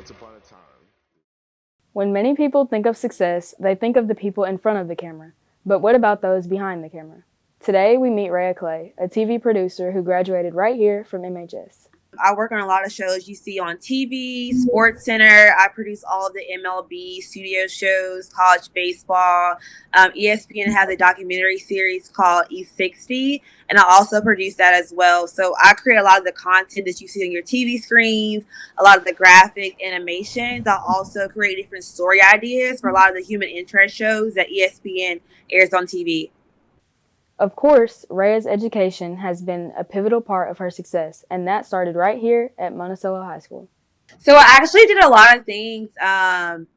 Once upon a time. When many people think of success, they think of the people in front of the camera. But what about those behind the camera? Today, we meet Raya Clay, a TV producer who graduated right here from MHS. I work on a lot of shows you see on TV, Sports Center. I produce all of the MLB studio shows, college baseball. ESPN has a documentary series called E60, and I also produce that as well. So I create a lot of the content that you see on your TV screens, a lot of the graphic animations. I also create different story ideas for a lot of the human interest shows that ESPN airs on TV. Of course, Raya's education has been a pivotal part of her success, and that started right here at Monticello High School. So I actually did a lot of things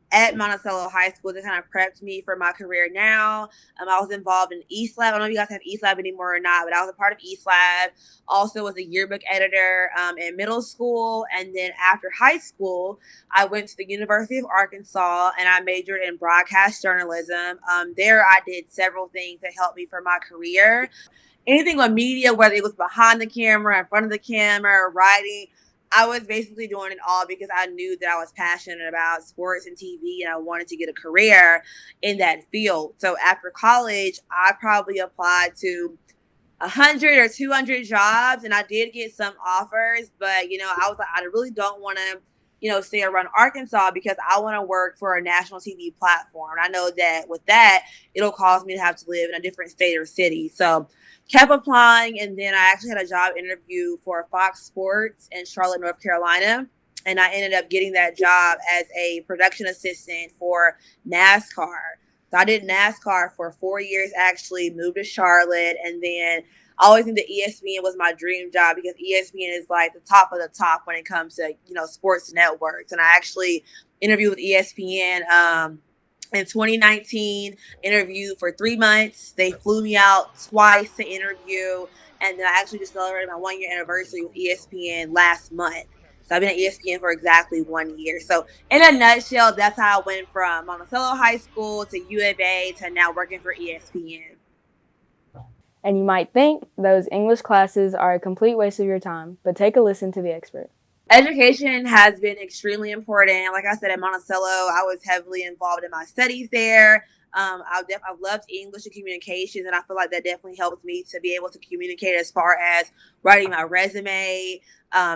at Monticello High School that kind of prepped me for my career now. I was involved in East Lab. I don't know if you guys have East Lab anymore or not, but I was a part of East Lab. Also was a yearbook editor in middle school. And then after high school, I went to the University of Arkansas and I majored in broadcast journalism. There I did several things that helped me for my career. Anything on media, whether it was behind the camera, in front of the camera, writing, I was basically doing it all because I knew that I was passionate about sports and TV and I wanted to get a career in that field. So after college, I probably applied to 100 or 200 jobs and I did get some offers, but I was like, I really don't want to, stay around Arkansas because I want to work for a national TV platform. I know that with that, it'll cause me to have to live in a different state or city. So kept applying, and then I actually had a job interview for Fox Sports in Charlotte, North Carolina. And I ended up getting that job as a production assistant for NASCAR. So I did NASCAR for 4 years, actually, moved to Charlotte, and then I always knew that ESPN was my dream job because ESPN is like the top of the top when it comes to, sports networks. And I actually interviewed with ESPN in 2019, interviewed for 3 months. They flew me out twice to interview. And then I actually just celebrated my 1 year anniversary with ESPN last month. So I've been at ESPN for exactly 1 year. So in a nutshell, that's how I went from Monticello High School to U of A to now working for ESPN. And you might think those English classes are a complete waste of your time, but take a listen to the expert. Education has been extremely important. Like I said, at Monticello, I was heavily involved in my studies there. I've loved English and communications, and I feel like that definitely helps me to be able to communicate as far as writing my resume,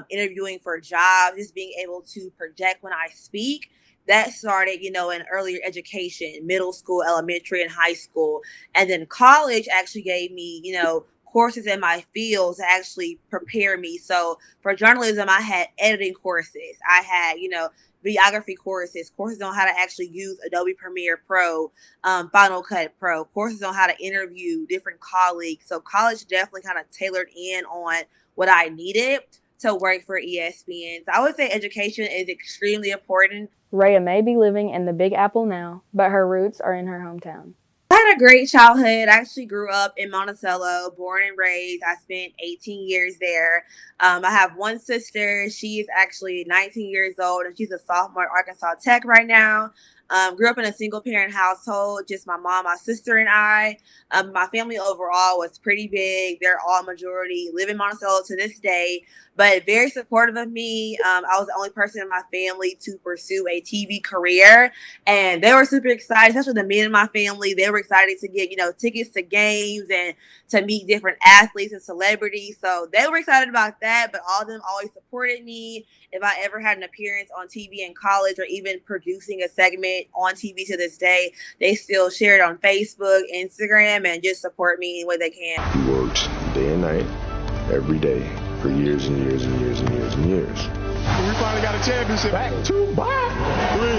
interviewing for jobs, just being able to project when I speak. That started, in earlier education, middle school, elementary, and high school. And then college actually gave me, courses in my field to actually prepare me. So for journalism, I had editing courses. I had, videography courses on how to actually use Adobe Premiere Pro, Final Cut Pro, courses on how to interview different colleagues. So college definitely kind of tailored in on what I needed to work for ESPN. So I would say education is extremely important. Raya may be living in the Big Apple now, but her roots are in her hometown. I had a great childhood. I actually grew up in Monticello, born and raised. I spent 18 years there. I have one sister. She is actually 19 years old, and she's a sophomore at Arkansas Tech right now. Grew up in a single parent household, just my mom, my sister, and I. My family overall was pretty big. They're all majority, live in Monticello to this day, but very supportive of me. I was the only person in my family to pursue a TV career, and they were super excited, especially the men in my family. They were excited to get, tickets to games and to meet different athletes and celebrities. So they were excited about that, but all of them always supported me. If I ever had an appearance on TV in college or even producing a segment on TV to this day, they still share it on Facebook, Instagram, and just support me any way they can. He worked day and night, every day, for years and years and years and years and years. We finally got a championship. Back to back.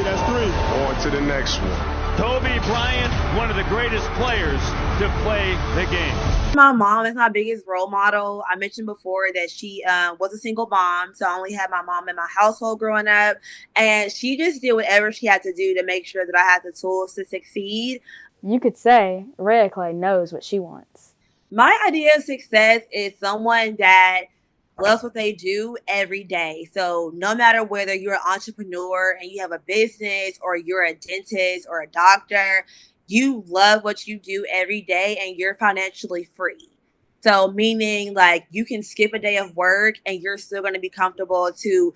That's three. On to the next one. Kobe Bryant, one of the greatest players to play the game. My mom is my biggest role model. I mentioned before that she was a single mom, so I only had my mom in my household growing up, and she just did whatever she had to do to make sure that I had the tools to succeed. You could say Raya Clay knows what she wants. My idea of success is someone that loves what they do every day. So no matter whether you're an entrepreneur and you have a business or you're a dentist or a doctor, you love what you do every day and you're financially free. So meaning like you can skip a day of work and you're still going to be comfortable to,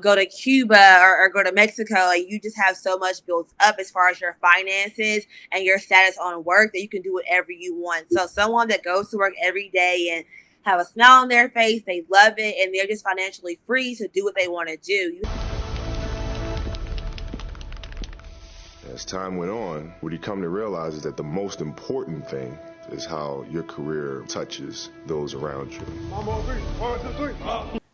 go to Cuba or go to Mexico, and you just have so much built up as far as your finances and your status on work that you can do whatever you want. So someone that goes to work every day and have a smile on their face, they love it, and they're just financially free to do what they want to do. As time went on, what you come to realize is that the most important thing is how your career touches those around you.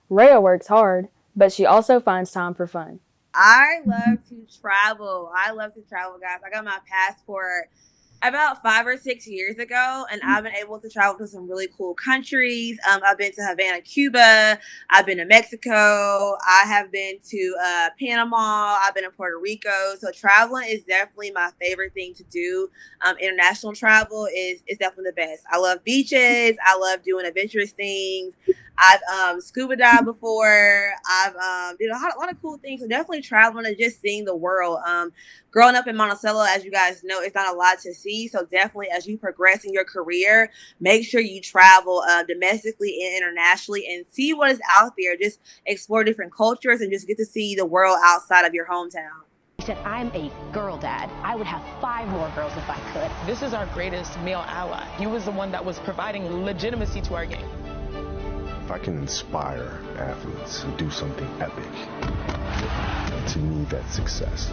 Raya works hard, but she also finds time for fun. I love to travel. Guys. I got my passport about 5 or 6 years ago, and I've been able to travel to some really cool countries. I've been to Havana, Cuba. I've been to Mexico. I have been to Panama. I've been to Puerto Rico. So traveling is definitely my favorite thing to do. International travel is definitely the best. I love beaches. I love doing adventurous things. I've scuba dived before. I've did a lot of cool things. So definitely traveling and just seeing the world. Growing up in Monticello, as you guys know, it's not a lot to see. So definitely as you progress in your career, make sure you travel domestically and internationally and see what is out there. Just explore different cultures and just get to see the world outside of your hometown. He said, I'm a girl dad. I would have 5 more girls if I could. This is our greatest male ally. He was the one that was providing legitimacy to our game. If I can inspire athletes to do something epic, to me that's success.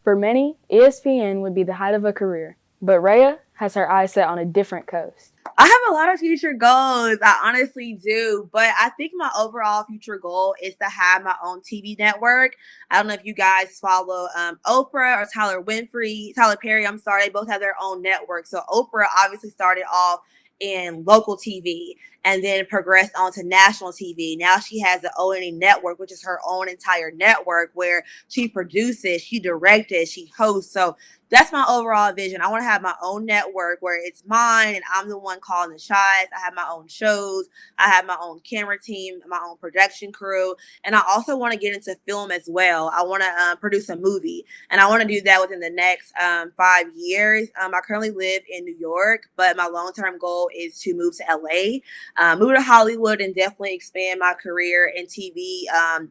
For many, ESPN would be the height of a career, but Raya has her eyes set on a different coast. I have a lot of future goals. I honestly do. But I think my overall future goal is to have my own TV network. I don't know if you guys follow Oprah or Tyler Perry, They both have their own network. So Oprah obviously started off in local TV and then progressed on to national TV. Now she has the O&E network, which is her own entire network where she produces, she directed, she hosts. So that's my overall vision. I want to have my own network where it's mine and I'm the one calling the shots. I have my own shows. I have my own camera team, my own production crew. And I also want to get into film as well. I want to produce a movie, and I want to do that within the next 5 years. I currently live in New York, but my long-term goal is to move to LA, move to Hollywood, and definitely expand my career in TV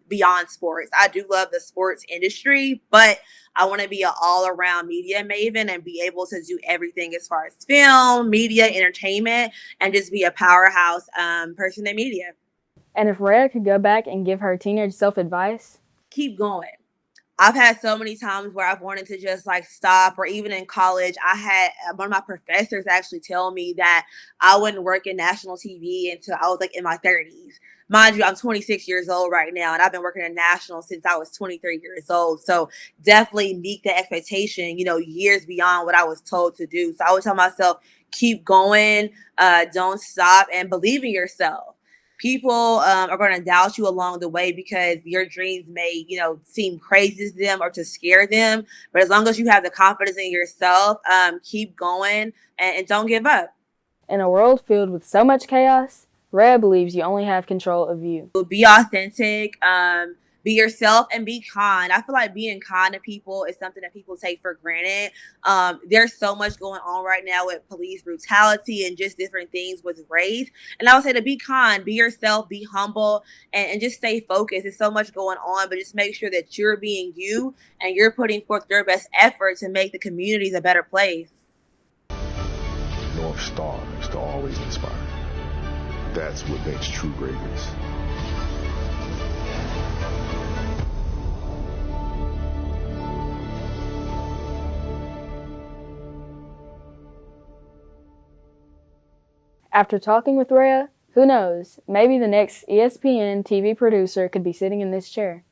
beyond sports. I do love the sports industry, but I want to be an all-around media maven and be able to do everything as far as film, media, entertainment, and just be a powerhouse person in media. And if Raya could go back and give her teenage self advice? Keep going. I've had so many times where I've wanted to just like stop, or even in college, I had one of my professors actually tell me that I wouldn't work in national TV until I was like in my 30s. Mind you, I'm 26 years old right now, and I've been working in national since I was 23 years old. So definitely meet the expectation, years beyond what I was told to do. So I would tell myself, keep going, don't stop, and believe in yourself. People are going to doubt you along the way because your dreams may, seem crazy to them or to scare them. But as long as you have the confidence in yourself, keep going and don't give up. In a world filled with so much chaos, Raya believes you only have control of you. Be authentic, be yourself, and be kind. I feel like being kind to people is something that people take for granted. There's so much going on right now with police brutality and just different things with race. And I would say to be kind, be yourself, be humble, and just stay focused. There's so much going on, but just make sure that you're being you and you're putting forth your best effort to make the communities a better place. North Star is to always inspire. That's what makes true greatness. After talking with Raya, who knows, maybe the next ESPN TV producer could be sitting in this chair.